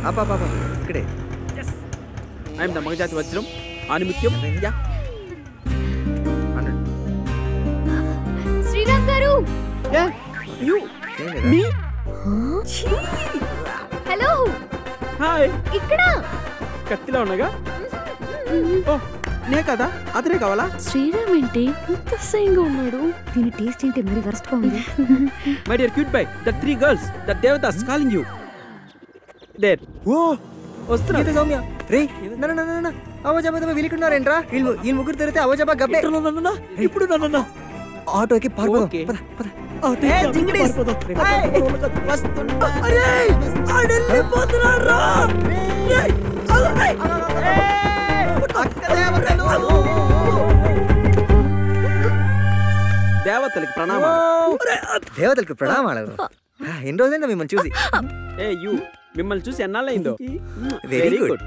ఇక్కడే. I'm the మగజాతి వజ్రం ఆనిముత్యం. శ్రీరామ్ గారు. హలో. హాయ్. ఇక్కడ కత్తిలో ఉన్నాగా. ఓ నే కదా, అతనే కావాలా? శ్రీరామ్ ఏంటి ఇంత సైన్గా ఉన్నాడు? దీని టేస్ట్ ఏంటి మరి వర్స్ట్ గా ఉంది? My dear cute bye, the 3 girls, the Devadas calling you. There. ఓ వస్తున్నా సౌమ్య. రే అవజాబా వీలుకున్నారేంట్రా? ఈ ముగ్గురు తిరిగితే అవజాబా గబ్బే. ఇప్పుడు నన్న ఆటోకి ఓకే. దేవతలకి ప్రణామాలు. దేవతలకు ప్రణామాలు. ఎన్ని రోజులైందా మిమ్మల్ని చూసి? మిమ్మల్ని చూసి ఎన్నాళ్ళైందో. Very good.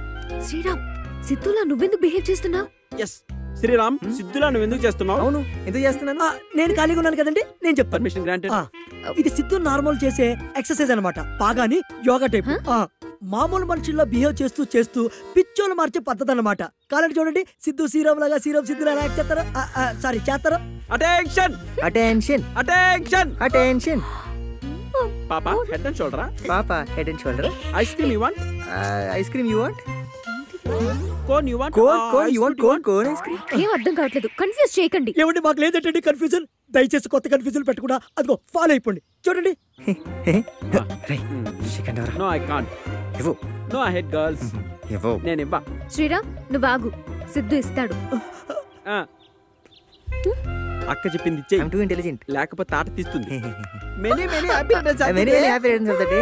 శ్రీరామ్, సిద్ధులా నువ్వెందుకు బిహేవ్ చేస్తున్నావు? ఎస్ శ్రీరామ్, సిద్ధులా నువ్వు ఎందుకు చేస్తున్నావు? అవును, ఎందుకు చేస్తున్నాను? నేను ఖాళీగా ఉన్నాను కదండి, నేను చెప్తాను. Permission granted. ఇది సిద్ధు నార్మల్ చేసే ఎక్సర్సైజ్ అనమాట, బాగాని యోగా టైప్. మామూలు మనుషుల్లో బిహేవ్ చేస్తూ చేస్తూ పిచ్చోలు మార్చే పద్ధతి అనమాట. కాలండి చూడండి, సిద్ధు శ్రీరామ్ లాగా శ్రీరామ్ సిద్ధు ఎలా యాక్ట్ చేస్తారో, సారీ చేస్తారో. Attention attention attention attention. పాపా హెడ్ అండ్ షోల్డరా? పాపా head and shoulder. Ice cream you want? Ice cream you want? Cone you want? Cone you want? Cone ice cream. ఏం అర్థం కావట్లేదు, కన్ఫ్యూజ్ చేయకండి. ఏమండి, మాకు లేదంటే కన్ఫ్యూజన్. దయచేసి కొత్త కన్ఫ్యూజన్ పెట్టకుండా అదిగో ఫాలో అయిపోండి. చూడండి. No I can't. No I head girls. నేను ఇవ్వ. శ్రీరామ్ నువ్వు ఆగు, సిద్ధు ఇస్తాడు. అక్క చెప్పింది ఇచ్చే. I am too intelligent. లేకపోతే తాట తీస్తుంది. Many many happy returns. Many many happy returns of the day.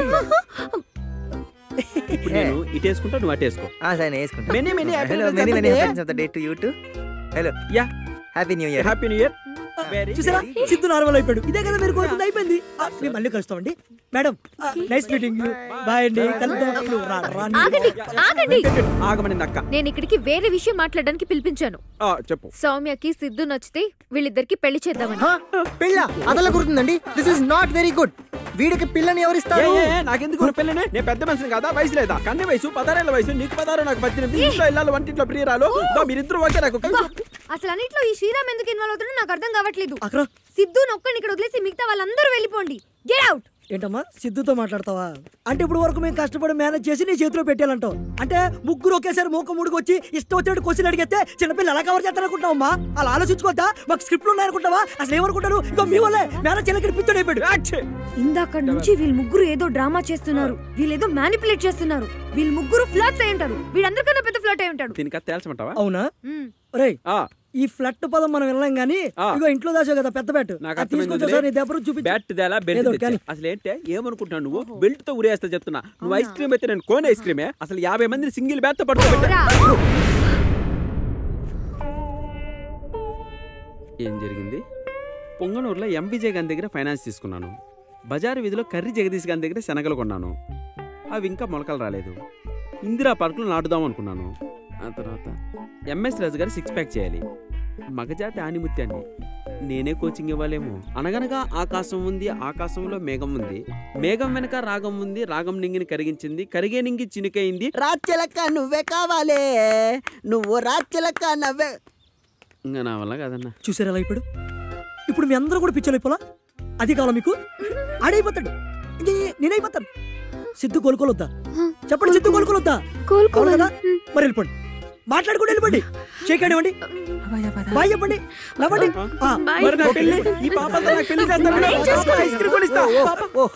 ఇప్పుడు నేను ఇటు వేసుకుంటా, నువ్వు అటు వేసుకో. సరే వేసుకుంటా. Many many happy returns of the day to you to. Hello. Yeah, happy new year. Happy new year. చూసారా, సిద్ధు నార్మల్ అయిపోయాడు. ఇదే కదా మీరు కోరుకుంది, అయిపోయింది. మేము మళ్ళీ కలుస్తామండి. Madam, nice meeting you. Bye అండి, కలుద్దాం. ఆగండి. ఆగమని అక్క. నేను ఇక్కడికి వేరే విషయం మాట్లాడడానికి పిలిపించాను. చెప్పు. సౌమ్యకి సిద్ధు నచ్చితే వీళ్ళిద్దరికి పెళ్లి చేద్దామని. పిల్ల అదల గుర్తుందండి. This is not very good. వీడికి పిల్లని ఎవరిస్తారు? నాకెందుకు పిల్లని? నేను పెద్ద మనిషిని కదా, వయసు లేదా? కన్నీ వయసు 16 ఏళ్ల వయసు. నీకు 16, నాకు 18. ఇంట్లో ఇల్లాలు, వంటింట్లో ప్రియరాలు. మీరిద్దరు ఓకే నాకు. అసలు అన్నిట్లో ఈ శ్రీరామ్ ఎందుకు ఇన్వాల్వ్ అవుతాడో నాకు అర్థం కావట్లేదు. సిద్ధు నొక్కని ఇక్కడ వదిలేసి మిగతా వాళ్ళందరూ వెళ్ళిపోండి. Get out. ఏంటమ్మా, సిద్ధుతో మాట్లాడతావా? అంటే ఇప్పుడు వరకు మేము కష్టపడి మేనేజ్ చేసి నీ చేతిలో పెట్టాలంటావు. అంటే ముగ్గురు ఒకేసారి మూక ముడికి వచ్చి ఇష్టం వచ్చినట్టు క్వశ్చన్ అడిగితే చిన్నపిల్లలు ఎలా కవర్ చేస్తారనుకుంటావమ్మా? అలా ఆలోచించుకోద్దా? మాకు స్క్రిప్ట్లు ఉన్నాయనుకుంటావా? అసలు ఏమనుకుంటారు? ఇంకో మీ వల్లే మేనేజ్ చేయలేక పిచ్చోడు అయిపోయాడు. ఇందాక నుంచి వీళ్ళు ముగ్గురు ఏదో డ్రామా చేస్తున్నారు, వీళ్ళేదో మ్యానిపులేట్ చేస్తున్నారు. వీళ్ళు ముగ్గురు ఫ్లర్ట్స్ అయి ఉంటారు. వీళ్ళందరికన్నా పెద్ద ఫ్లర్ట్ అయి ఉంటాడు. దీనికి తేల్చమంటావా? అవునా? రేయ్, ఈ ఫ్లట్ పదం మనం వినలేం గానీ ఇగో ఇంట్లో దాచావు కదా పెద్ద బ్యాట్, అసలు ఏంటే ఏమనుకుంటున్నావు నువ్వు? బెల్ట్ తో ఉరేస్తా చెప్తున్నా. నువ్వు ఐస్ క్రీమ్ అయితే నేను కోన్ ఐస్ క్రీమే. అసలు 50 మందిని సింగిల్ బ్యాట్ తో పట్టుకోబెట్టా. ఏం జరిగింది? పొంగనూరులో ఎంవిజయ్ గారి దగ్గర ఫైనాన్స్ తీసుకున్నాను. బజారు వీధిలో కర్రీ జగదీష్ గారి దగ్గర శనగలు కొన్నాను. అవి ఇంకా మొలకలు రాలేదు. ఇందిరా పార్కులు నాటుదాం అనుకున్నాను. ఆ తర్వాత ఎంఎస్ రాజు గారు 6 ప్యాక్ చేయాలి. మగజాతి ఆనిముత్యాన్ని నేనే కోచింగ్ ఇవ్వాలేమో. అనగనగా ఆకాశం ఉంది, ఆకాశంలో మేఘం ఉంది, మేఘం వెనక రాగం ఉంది, రాగం నింగిని కరిగించింది, కరిగే నింగి చినుకైంది. రాచెలక్క నువ్వే కావాలే, నువ్వు రాచెలక్క నవ్వే. ఇంకా నా వల్ల కాదన్నా. చూసారా ఎలా అయిపోయాడు? ఇప్పుడు మీ అందరూ కూడా పిచ్చలు అయిపోలా? అది కావాలా మీకు? ఆడైపోతాడు, నేనైపోతాను. సిద్ధు కోలుకోలొద్దా? చెప్పండి, సిద్ధు కోలుకోలొద్దా? కోలుకోదా? మరి వెళ్ళిపోండి, మాట్లాడుకుంటూ వెళ్ళిపోండి. షేక్ హ్యాండ్ ఇవ్వండి, బాయ్ చెప్పండి, నవ్వండి. ఈ పాప